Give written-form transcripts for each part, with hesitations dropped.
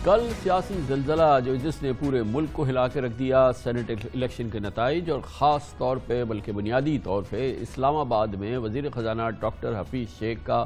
کل سیاسی زلزلہ جس نے پورے ملک کو ہلا کے رکھ دیا، سینٹ الیکشن کے نتائج اور خاص طور پہ بلکہ بنیادی طور پہ اسلام آباد میں وزیر خزانہ ڈاکٹر حفیظ شیخ کا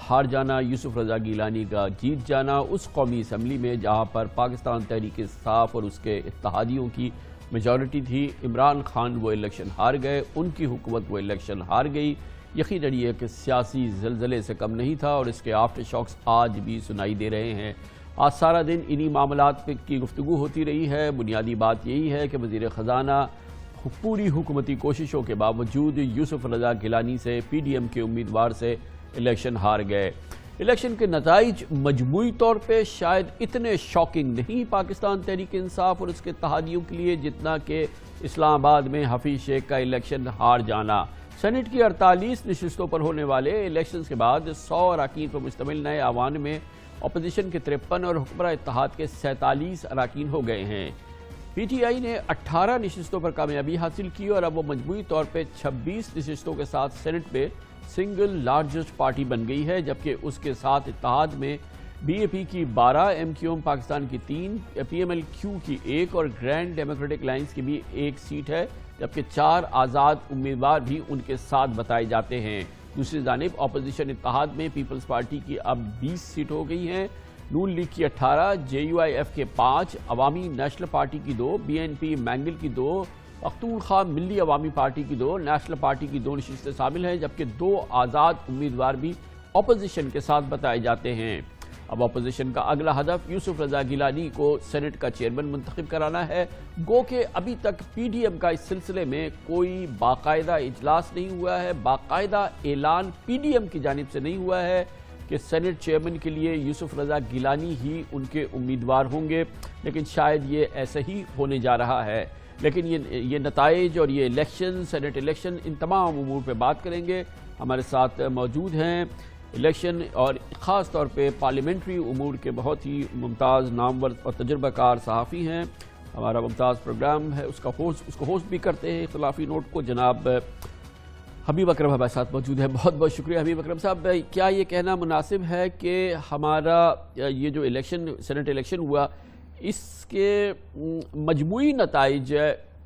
ہار جانا، یوسف رضا گیلانی کا جیت جانا اس قومی اسمبلی میں جہاں پر پاکستان تحریک انصاف اور اس کے اتحادیوں کی میجورٹی تھی۔ عمران خان وہ الیکشن ہار گئے، ان کی حکومت وہ الیکشن ہار گئی۔ یقیناً یہ کہ سیاسی زلزلے سے کم نہیں تھا اور اس کے آفٹر شاکس آج بھی سنائی دے رہے ہیں۔ آج سارا دن انہی معاملات کی گفتگو ہوتی رہی ہے۔ بنیادی بات یہی ہے کہ وزیر خزانہ پوری حکومتی کوششوں کے باوجود یوسف رضا گیلانی سے پی ڈی ایم کے امیدوار سے الیکشن ہار گئے۔ الیکشن کے نتائج مجموعی طور پہ شاید اتنے شاکنگ نہیں پاکستان تحریک انصاف اور اس کے اتحادیوں کے لیے جتنا کہ اسلام آباد میں حفیظ شیخ کا الیکشن ہار جانا۔ سینٹ کی 48 نشستوں پر ہونے والے الیکشنز کے بعد 100 اراکین پر مشتمل نئے ایوان میں اپوزیشن کے 53 اور حکمراں اتحاد کے 47 اراکین ہو گئے ہیں۔ پی ٹی آئی نے 18 نشستوں پر کامیابی حاصل کی اور اب وہ مجموعی طور پہ 26 نشستوں کے ساتھ سینٹ پہ سنگل لارجسٹ پارٹی بن گئی ہے، جبکہ اس کے ساتھ اتحاد میں بی اے پی کی 12، ایم کیو ایم پاکستان کی 3، پی ایم ایل کیو کی 1 اور گرینڈ ڈیموکریٹک الائنس کی بھی 1 سیٹ ہے، جبکہ 4 آزاد امیدوار بھی ان کے ساتھ بتائے جاتے ہیں۔ دوسری جانب اپوزیشن اتحاد میں پیپلز پارٹی کی اب 20 سیٹ ہو گئی ہیں، نون لیگ کی 18، جے یو آئی ایف کے 5، عوامی نیشنل پارٹی کی 2، بی این پی مینگل کی 2، پختونخوا ملی عوامی پارٹی کی 2، نیشنل پارٹی کی 2 نشستیں شامل ہیں، جبکہ 2 آزاد امیدوار بھی اپوزیشن کے ساتھ بتائے جاتے ہیں۔ اب اپوزیشن کا اگلا ہدف یوسف رضا گیلانی کو سینٹ کا چیئرمین منتخب کرانا ہے، گو کہ ابھی تک پی ڈی ایم کا اس سلسلے میں کوئی باقاعدہ اجلاس نہیں ہوا ہے، باقاعدہ اعلان پی ڈی ایم کی جانب سے نہیں ہوا ہے کہ سینٹ چیئرمین کے لیے یوسف رضا گیلانی ہی ان کے امیدوار ہوں گے، لیکن شاید یہ ایسا ہی ہونے جا رہا ہے۔ لیکن یہ نتائج اور یہ الیکشن، سینٹ الیکشن، ان تمام امور پہ بات کریں گے۔ ہمارے ساتھ موجود ہیں الیکشن اور خاص طور پہ پارلیمنٹری امور کے بہت ہی ممتاز نامور اور تجربہ کار صحافی ہیں۔ ہمارا ممتاز پروگرام ہے، اس کو ہوسٹ بھی کرتے ہیں اختلافی نوٹ کو، جناب حبیب اکرم ہمارے ساتھ موجود ہے۔ بہت بہت شکریہ حبیب اکرم صاحب۔ کیا یہ کہنا مناسب ہے کہ ہمارا یہ جو الیکشن سینٹ الیکشن ہوا اس کے مجموعی نتائج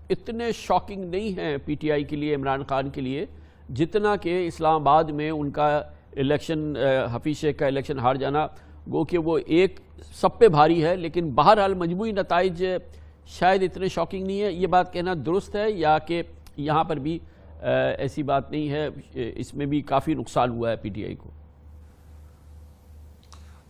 اتنے شاکنگ نہیں ہیں پی ٹی آئی کے لیے، عمران خان کے لیے، جتنا کہ اسلام آباد میں ان کا الیکشن حفیظ شیخ کا الیکشن ہار جانا گو کہ وہ ایک سب پہ بھاری ہے، لیکن بہرحال مجموعی نتائج شاید اتنے شاکنگ نہیں ہے؟ یہ بات کہنا درست ہے یا کہ یہاں پر بھی ایسی بات نہیں ہے، اس میں بھی کافی نقصان ہوا ہے پی ٹی آئی کو؟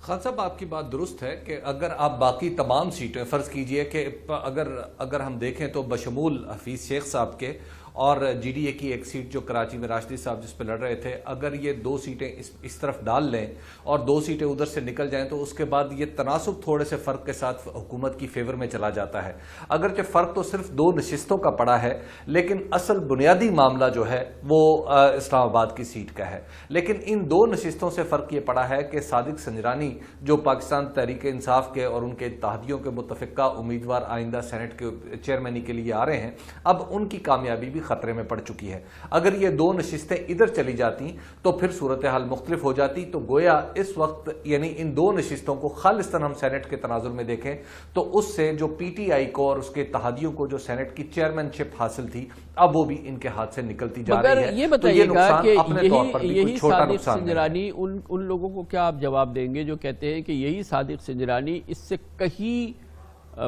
خان صاحب آپ کی بات درست ہے کہ اگر آپ باقی تمام سیٹیں فرض کیجئے کہ اگر ہم دیکھیں تو بشمول حفیظ شیخ صاحب کے اور جی ڈی اے کی ایک سیٹ جو کراچی میں راشدی صاحب جس پہ لڑ رہے تھے، اگر یہ 2 سیٹیں اس طرف ڈال لیں اور 2 سیٹیں ادھر سے نکل جائیں تو اس کے بعد یہ تناسب تھوڑے سے فرق کے ساتھ حکومت کی فیور میں چلا جاتا ہے۔ اگرچہ فرق تو صرف 2 نشستوں کا پڑا ہے، لیکن اصل بنیادی معاملہ جو ہے وہ اسلام آباد کی سیٹ کا ہے۔ لیکن ان 2 نشستوں سے فرق یہ پڑا ہے کہ صادق سنجرانی جو پاکستان تحریک انصاف کے اور ان کے اتحادیوں کے متفقہ امیدوار آئندہ سینٹ کے چیئرمینی کے لیے آ رہے ہیں، اب ان کی کامیابی بھی خطرے میں پڑ چکی ہے۔ اگر یہ 2 نشستیں ادھر چلی جاتی تو پھر صورتحال مختلف ہو جاتی، تو گویا اس وقت یعنی ان 2 نشستوں کو خالصتاً ہم سینٹ کے تناظر میں دیکھیں تو اس سے جو پی ٹی آئی کو اور اس کے اتحادیوں کو جو سینٹ کی چیئرمین شپ حاصل تھی اب وہ بھی ان کے ہاتھ سے نکلتی جا رہی ہے۔ یہ بتائیے گا کہ یہی صادق سنجرانی ان لوگوں کو کیا آپ جواب دیں گے جو کہتے ہیں کہ یہی صادق سنجرانی اس سے کہیں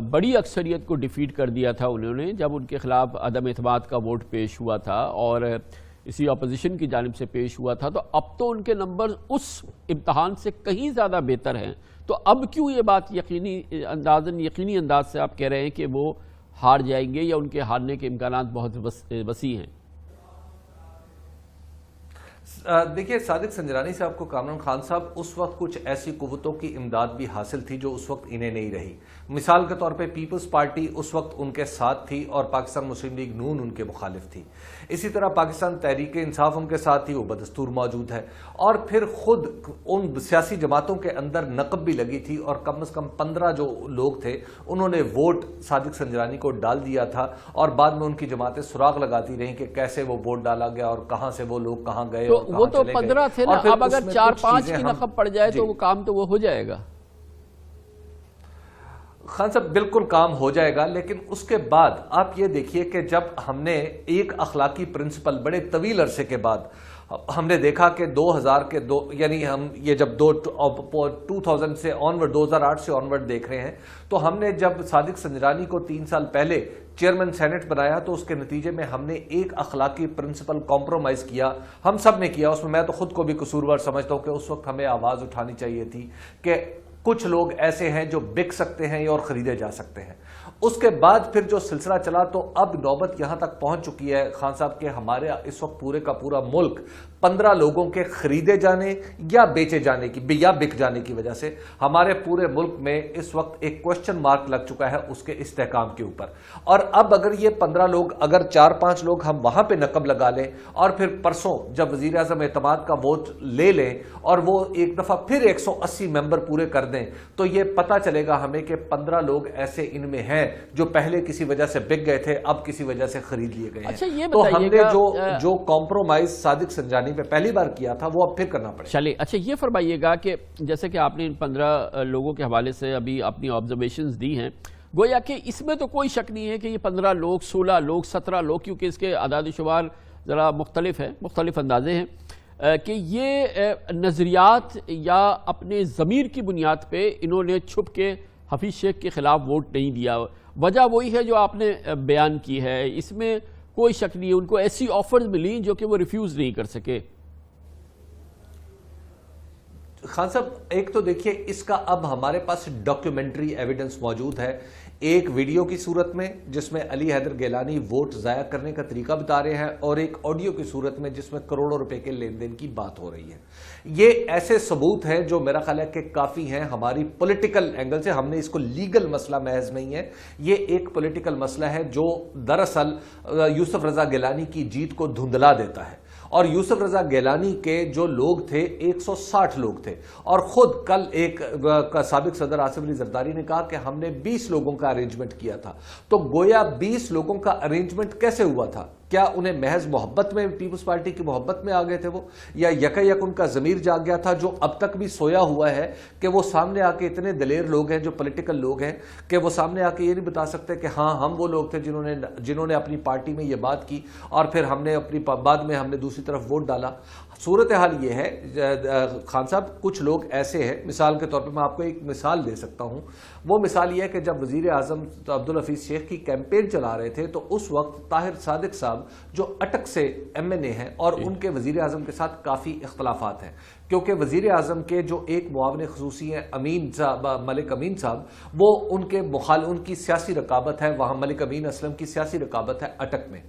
بڑی اکثریت کو ڈیفیٹ کر دیا تھا انہوں نے جب ان کے خلاف عدم اعتماد کا ووٹ پیش ہوا تھا اور اسی اپوزیشن کی جانب سے پیش ہوا تھا، تو اب تو ان کے نمبر اس امتحان سے کہیں زیادہ بہتر ہیں، تو اب کیوں یہ بات یقینی انداز سے آپ کہہ رہے ہیں کہ وہ ہار جائیں گے یا ان کے ہارنے کے امکانات بہت وسیع ہیں؟ دیکھیے صادق سنجرانی صاحب کو کامران خان صاحب اس وقت کچھ ایسی قوتوں کی امداد بھی حاصل تھی جو اس وقت انہیں نہیں رہی۔ مثال کے طور پہ پیپلز پارٹی اس وقت ان کے ساتھ تھی اور پاکستان مسلم لیگ نون ان کے مخالف تھی۔ اسی طرح پاکستان تحریک انصاف ان کے ساتھ تھی، وہ بدستور موجود ہے، اور پھر خود ان سیاسی جماعتوں کے اندر نقب بھی لگی تھی اور کم از کم 15 جو لوگ تھے انہوں نے ووٹ صادق سنجرانی کو ڈال دیا تھا، اور بعد میں ان کی جماعتیں سراغ لگاتی رہیں کہ کیسے وہ ووٹ ڈالا گیا اور کہاں سے وہ لوگ کہاں گئے اور وہ تو 15 تھے نا، اب اگر 4-5 کی نقب پڑ جائے تو وہ کام تو وہ ہو جائے گا۔ خان صاحب بالکل کام ہو جائے گا، لیکن اس کے بعد آپ یہ دیکھیے کہ جب ہم نے ایک اخلاقی پرنسپل بڑے طویل عرصے کے بعد ہم نے دیکھا کہ 2000 کے یعنی ہم یہ جب 2000 سے آنورڈ 2008 سے آنورڈ دیکھ رہے ہیں، تو ہم نے جب صادق سنجرانی کو 3 سال پہلے چیئرمین سینٹ بنایا تو اس کے نتیجے میں ہم نے ایک اخلاقی پرنسپل کمپرومائز کیا، ہم سب نے کیا، اس میں تو خود کو بھی قصوروار سمجھتا ہوں کہ اس وقت ہمیں آواز اٹھانی چاہیے تھی کہ کچھ لوگ ایسے ہیں جو بک سکتے ہیں اور خریدے جا سکتے ہیں۔ اس کے بعد پھر جو سلسلہ چلا تو اب نوبت یہاں تک پہنچ چکی ہے خان صاحب کہ ہمارے اس وقت پورے کا پورا ملک 15 لوگوں کے خریدے جانے یا بیچے جانے کی یا بک جانے کی وجہ سے ہمارے پورے ملک میں اس وقت ایک کوشچن مارک لگ چکا ہے اس کے استحکام کے اوپر۔ اور اب اگر یہ 15 لوگ، اگر 4-5 لوگ ہم وہاں پہ نقب لگا لیں اور پھر پرسوں جب وزیر اعظم اعتماد کا ووٹ لے لیں اور وہ ایک دفعہ پھر 180 ممبر پورے کر دیں، تو یہ پتہ چلے گا ہمیں کہ 15 لوگ ایسے ان میں ہیں جو پہلے کسی وجہ سے بک گئے تھے، اب کسی وجہ سے خرید لیے گئے ہیں۔ تو ہم نے جو کمپرومائز صادق سنجرانی پہ پہلی بار کیا تھا وہ اب پھر کرنا پڑے۔ چلیے، اچھا یہ فرمائیے گا کہ جیسے کہ آپ نے ان 15 لوگوں کے حوالے سے ابھی اپنی آبزرویشنز دی ہیں، گویا کہ اس میں تو کوئی شک نہیں ہے کہ یہ 15 لوگ، 16 لوگ، 17 لوگ، کیونکہ اس کے اعداد و شمار ذرا مختلف ہیں، مختلف اندازے ہیں، کہ یہ نظریات یا اپنے ضمیر کی بنیاد پہ انہوں نے چھپ کے حفیظ شیخ کے خلاف ووٹ نہیں دیا۔ وجہ وہی ہے جو آپ نے بیان کی ہے، اس میں کوئی شک نہیں ہے، ان کو ایسی آفرز ملی جو کہ وہ ریفیوز نہیں کر سکے۔ خان صاحب ایک تو دیکھیے اس کا اب ہمارے پاس ڈاکیومنٹری ایویڈنس موجود ہے، ایک ویڈیو کی صورت میں جس میں علی حیدر گیلانی ووٹ ضائع کرنے کا طریقہ بتا رہے ہیں، اور ایک آڈیو کی صورت میں جس میں کروڑوں روپے کے لین دین کی بات ہو رہی ہے۔ یہ ایسے ثبوت ہیں جو میرا خیال ہے کہ کافی ہیں ہماری پولیٹیکل اینگل سے۔ ہم نے اس کو لیگل مسئلہ محض نہیں ہے، یہ ایک پولیٹیکل مسئلہ ہے جو دراصل یوسف رضا گیلانی کی جیت کو دھندلا دیتا ہے۔ اور یوسف رضا گیلانی کے جو لوگ تھے 160 لوگ تھے، اور خود کل ایک سابق صدر آصف علی زرداری نے کہا کہ ہم نے 20 لوگوں کا ارینجمنٹ کیا تھا۔ تو گویا 20 لوگوں کا ارینجمنٹ کیسے ہوا تھا؟ کیا انہیں محض محبت میں، پیپلز پارٹی کی محبت میں آ گئے تھے وہ، یا یک ان کا ضمیر جاگ گیا تھا جو اب تک بھی سویا ہوا ہے کہ وہ سامنے آ کے اتنے دلیر لوگ ہیں جو پولیٹیکل لوگ ہیں کہ وہ سامنے آ کے یہ نہیں بتا سکتے کہ ہاں ہم وہ لوگ تھے جنہوں نے اپنی پارٹی میں یہ بات کی اور پھر ہم نے اپنی بعد میں ہم نے دوسری طرف ووٹ ڈالا۔ صورتحال یہ ہے خان صاحب، کچھ لوگ ایسے ہیں، مثال کے طور پہ میں آپ کو ایک مثال دے سکتا ہوں۔ وہ مثال یہ ہے کہ جب وزیر اعظم عبدالحفیظ شیخ کی کیمپین چلا رہے تھے تو اس وقت طاہر صادق صاحب جو اٹک سے ایم این اے ہیں اور ان کے وزیر اعظم کے ساتھ کافی اختلافات ہیں، کیونکہ وزیر اعظم کے جو ایک معاون خصوصی ہیں امین صاحب، ملک امین صاحب، وہ ان کی سیاسی رقابت ہے وہاں، ملک امین اسلم کی سیاسی رقابت ہے اٹک میں۔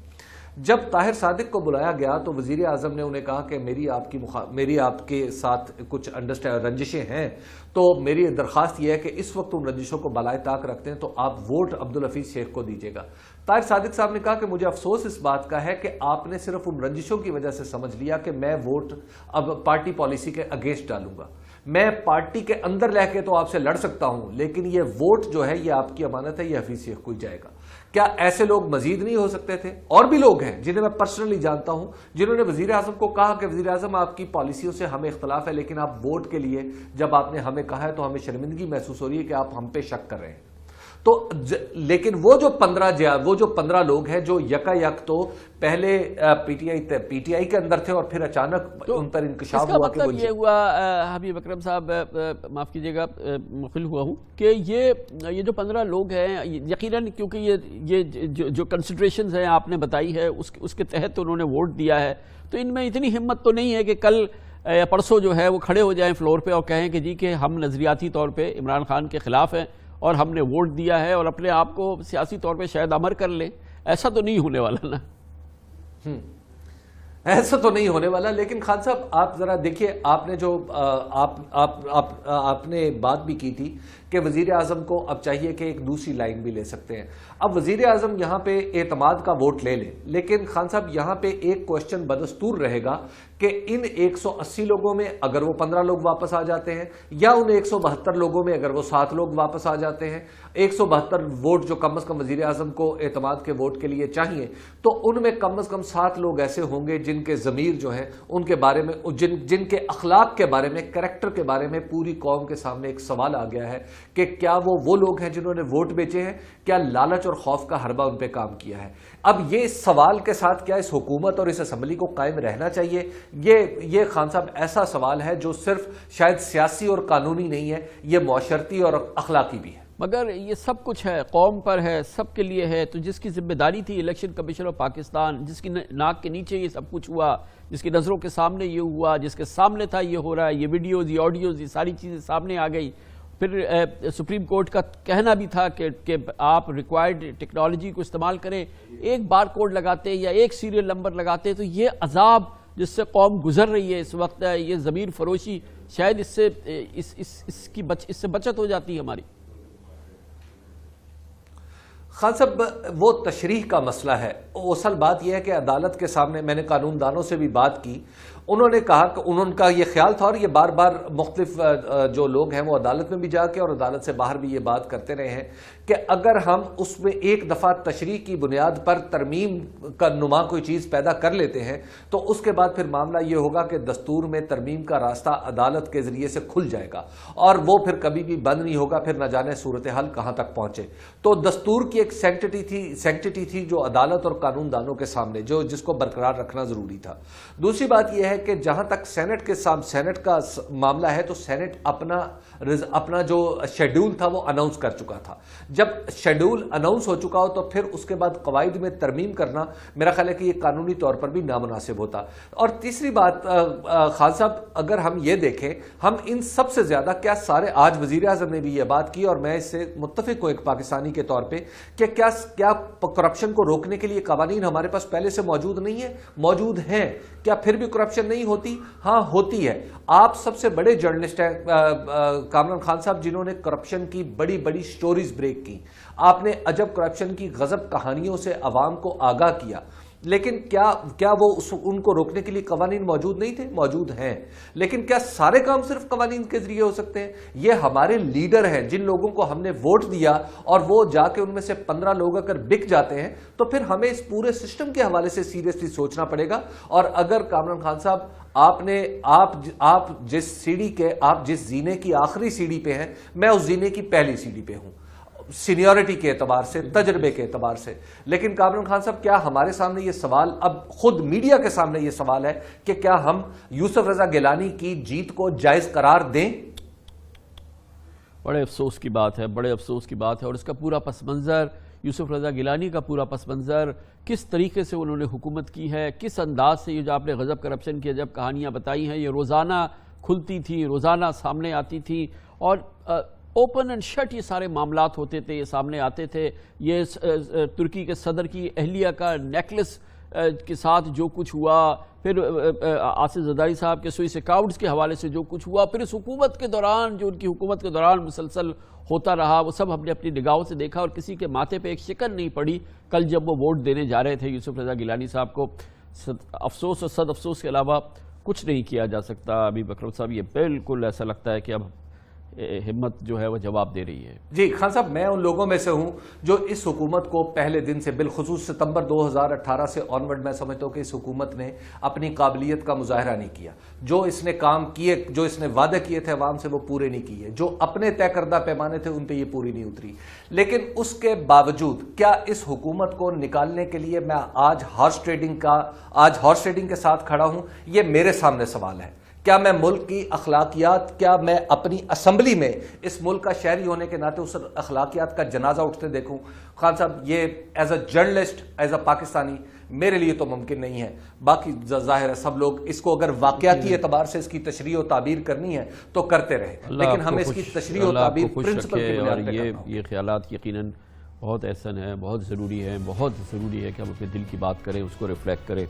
جب طاہر صادق کو بلایا گیا تو وزیر اعظم نے انہیں کہا کہ میری آپ کے ساتھ کچھ رنجشیں ہیں، تو میری درخواست یہ ہے کہ اس وقت ان رنجشوں کو بالائے طاق رکھتے ہیں تو آپ ووٹ عبدالحفیظ شیخ کو دیجیے گا۔ طاہر صادق صاحب نے کہا کہ مجھے افسوس اس بات کا ہے کہ آپ نے صرف ان رنجشوں کی وجہ سے سمجھ لیا کہ میں ووٹ اب پارٹی پالیسی کے اگینسٹ ڈالوں گا۔ میں پارٹی کے اندر رہ کے تو آپ سے لڑ سکتا ہوں، لیکن یہ ووٹ جو ہے یہ آپ کی امانت ہے، یہ حفیظ شیخ کو ہی جائے گا۔ کیا ایسے لوگ مزید نہیں ہو سکتے تھے؟ اور بھی لوگ ہیں جنہیں میں پرسنلی جانتا ہوں جنہوں نے وزیر اعظم کو کہا کہ وزیر اعظم آپ کی پالیسیوں سے ہمیں اختلاف ہے، لیکن آپ ووٹ کے لیے جب آپ نے ہمیں کہا ہے تو ہمیں شرمندگی محسوس ہو رہی ہے کہ آپ ہم پہ شک کر رہے ہیں۔ تو لیکن وہ جو 15 لوگ ہیں جو یک تو پہلے پی ٹی آئی کے اندر تھے اور پھر اچانک ان پر انکشاف ہوا کہ وہ یہ ہوا، حبیب اکرم صاحب معاف کیجیے گا مخل ہوا ہوں، کہ یہ جو 15 لوگ ہیں یقیناً کیونکہ یہ جو کنسیڈریشنز ہیں آپ نے بتائی ہے اس کے تحت انہوں نے ووٹ دیا ہے، تو ان میں اتنی ہمت تو نہیں ہے کہ کل یا پرسوں جو ہے وہ کھڑے ہو جائیں فلور پہ اور کہیں کہ جی کہ ہم نظریاتی طور پہ عمران خان کے خلاف ہیں اور ہم نے ووٹ دیا ہے، اور اپنے آپ کو سیاسی طور پہ شاید امر کر لیں۔ ایسا تو نہیں ہونے والا نا؟ ایسا تو نہیں ہونے والا، لیکن خان صاحب آپ ذرا دیکھیے، آپ نے جو آپ نے بات بھی کی تھی کہ وزیر اعظم کو اب چاہیے کہ ایک دوسری لائن بھی لے سکتے ہیں۔ اب وزیر اعظم یہاں پہ اعتماد کا ووٹ لے لیں، لیکن خان صاحب یہاں پہ ایک کوشچن بدستور رہے گا کہ ان 180 لوگوں میں اگر وہ 15 لوگ واپس آ جاتے ہیں، یا ان 172 لوگوں میں اگر وہ 7 لوگ واپس آ جاتے ہیں، 172 ووٹ جو کم از کم وزیر اعظم کو اعتماد کے ووٹ کے لیے چاہیے، تو ان میں کم از کم 7 لوگ ایسے ہوں گے جن کے ضمیر جو ہیں ان کے بارے میں، جن کے اخلاق کے بارے میں، کریکٹر کے بارے میں پوری قوم کے سامنے ایک سوال آ گیا ہے کہ کیا وہ لوگ ہیں جنہوں نے ووٹ بیچے ہیں؟ کیا لالچ اور خوف کا حربہ ان پہ کام کیا ہے؟ اب یہ سوال کے ساتھ کیا اس حکومت اور اس اسمبلی کو قائم رہنا چاہیے؟ یہ خان صاحب ایسا سوال ہے جو صرف شاید سیاسی اور قانونی نہیں ہے، یہ معاشرتی اور اخلاقی بھی ہے۔ مگر یہ سب کچھ ہے، قوم پر ہے، سب کے لیے ہے، تو جس کی ذمہ داری تھی الیکشن کمیشن آف پاکستان، جس کی ناک کے نیچے یہ سب کچھ ہوا، جس کی نظروں کے سامنے یہ ہوا، جس کے سامنے تھا یہ ہو رہا ہے، یہ ویڈیوز، یہ آڈیوز، یہ ساری چیزیں سامنے آ گئی، پھر سپریم کورٹ کا کہنا بھی تھا کہ آپ ریکوائرڈ ٹیکنالوجی کو استعمال کریں، ایک بار کوڈ لگاتے یا ایک سیریل نمبر لگاتے تو یہ عذاب جس سے قوم گزر رہی ہے اس وقت، یہ ضمیر فروشی، شاید اس سے بچت ہو جاتی ہے ہماری۔ خان صاحب وہ تشریح کا مسئلہ ہے، اصل بات یہ ہے کہ عدالت کے سامنے میں نے قانون دانوں سے بھی بات کی، انہوں نے کہا کہ انہوں کا یہ خیال تھا، اور یہ بار بار مختلف جو لوگ ہیں وہ عدالت میں بھی جا کے اور عدالت سے باہر بھی یہ بات کرتے رہے ہیں کہ اگر ہم اس میں ایک دفعہ تشریح کی بنیاد پر ترمیم کا نما کوئی چیز پیدا کر لیتے ہیں تو اس کے بعد پھر معاملہ یہ ہوگا کہ دستور میں ترمیم کا راستہ عدالت کے ذریعے سے کھل جائے گا اور وہ پھر کبھی بھی بند نہیں ہوگا، پھر نہ جانے صورتحال کہاں تک پہنچے۔ تو دستور کی ایک سینکٹیٹی تھی جو عدالت اور قانون دانوں کے سامنے جس کو برقرار رکھنا ضروری تھا۔ دوسری بات یہ ہے کہ جہاں تک سینٹ کا معاملہ ہے تو سینٹ اپنا جو شیڈول تھا وہ اناؤنس کر چکا تھا۔ جب شیڈول اناؤنس ہو چکا ہو تو پھر اس کے بعد قواعد میں ترمیم کرنا میرا خیال ہے کہ یہ قانونی طور پر بھی نامناسب ہوتا۔ اور تیسری بات خان صاحب، اگر ہم یہ دیکھیں، ہم ان سب سے زیادہ کیا سارے، آج وزیر اعظم نے بھی یہ بات کی اور میں اس سے متفق ہوں ایک پاکستانی کے طور پہ، کہ کیا کرپشن کو روکنے کے لیے قوانین ہمارے پاس پہلے سے موجود نہیں ہیں؟ موجود ہیں۔ کیا پھر بھی کرپشن نہیں ہوتی؟ ہاں ہوتی ہے۔ آپ سب سے بڑے جرنلسٹ ہیں کامران خان صاحب، جنہوں نے کرپشن کی بڑی بڑی سٹوریز بریک کی، آپ نے عجب کرپشن کی غضب کہانیوں سے عوام کو آگاہ کیا، لیکن کیا وہ ان کو روکنے کے لیے قوانین موجود نہیں تھے؟ موجود ہیں۔ لیکن کیا سارے کام صرف قوانین کے ذریعے ہو سکتے ہیں؟ یہ ہمارے لیڈر ہیں جن لوگوں کو ہم نے ووٹ دیا اور وہ جا کے ان میں سے 15 لوگ اگر بک جاتے ہیں تو پھر ہمیں اس پورے سسٹم کے حوالے سے سیریسلی سوچنا پڑے گا۔ اور اگر کامران خان صاحب آپ جس زینے کی آخری سیڑھی پہ ہیں، میں اس زینے کی پہلی سیڑھی پہ ہوں، سینیورٹی کے اعتبار سے، تجربے کے اعتبار سے۔ لیکن کامران خان صاحب، کیا ہمارے سامنے یہ سوال، اب خود میڈیا کے سامنے یہ سوال ہے کہ کیا ہم یوسف رضا گیلانی کی جیت کو جائز قرار دیں؟ بڑے افسوس کی بات ہے، بڑے افسوس کی بات ہے۔ اور اس کا پورا پس منظر، یوسف رضا گیلانی کا پورا پس منظر، کس طریقے سے انہوں نے حکومت کی ہے، کس انداز سے، یہ جو آپ نے غضب کرپشن کی جب کہانیاں بتائی ہیں، یہ روزانہ کھلتی تھی، روزانہ سامنے آتی تھی، اور اوپن اینڈ شٹ یہ سارے معاملات ہوتے تھے، یہ سامنے آتے تھے۔ یہ ترکی کے صدر کی اہلیہ کا نیکلس کے ساتھ جو کچھ ہوا، پھر آصف زرداری صاحب کے سوئس اکاؤنٹس کے حوالے سے جو کچھ ہوا، پھر اس حکومت کے دوران، جو ان کی حکومت کے دوران مسلسل ہوتا رہا، وہ سب ہم نے اپنی نگاہوں سے دیکھا، اور کسی کے ماتھے پہ ایک شکن نہیں پڑی۔ کل جب وہ ووٹ دینے جا رہے تھے یوسف رضا گیلانی صاحب کو، افسوس اور صد افسوس کے علاوہ کچھ نہیں کیا جا سکتا۔ ابھی بکرم صاحب، یہ بالکل ایسا لگتا ہے کہ اب ہمت جو ہے وہ جواب دے رہی ہے۔ جی خان صاحب، میں ان لوگوں میں سے ہوں جو اس حکومت کو پہلے دن سے، بالخصوص ستمبر 2018 سے آنورڈ، میں سمجھتا ہوں کہ اس حکومت نے اپنی قابلیت کا مظاہرہ نہیں کیا۔ جو اس نے کام کیے، جو اس نے وعدے کیے تھے عوام سے، وہ پورے نہیں کیے۔ جو اپنے طے کردہ پیمانے تھے ان پہ یہ پوری نہیں اتری۔ لیکن اس کے باوجود کیا اس حکومت کو نکالنے کے لیے میں آج ہارس ٹریڈنگ کے ساتھ کھڑا ہوں؟ یہ میرے سامنے سوال ہے۔ کیا میں ملک کی اخلاقیات، کیا میں اپنی اسمبلی میں اس ملک کا شہری ہونے کے ناطے اس اخلاقیات کا جنازہ اٹھتے دیکھوں؟ خان صاحب، یہ as a journalist, as a Pakistani, میرے لیے تو ممکن نہیں ہے۔ باقی ظاہر ہے سب لوگ اس کو اگر واقعاتی اعتبار سے اس کی تشریح و تعبیر کرنی ہے تو کرتے رہے، لیکن ہمیں اس کی تشریح و تعبیر پرنسپل کی بنیاد پہ کرنا ہوگا۔ یہ خیالات یقیناً بہت احسن ہے، بہت ضروری ہے کہ ہم اپنے دل کی بات کریں، اس کو ریفلیکٹ کریں۔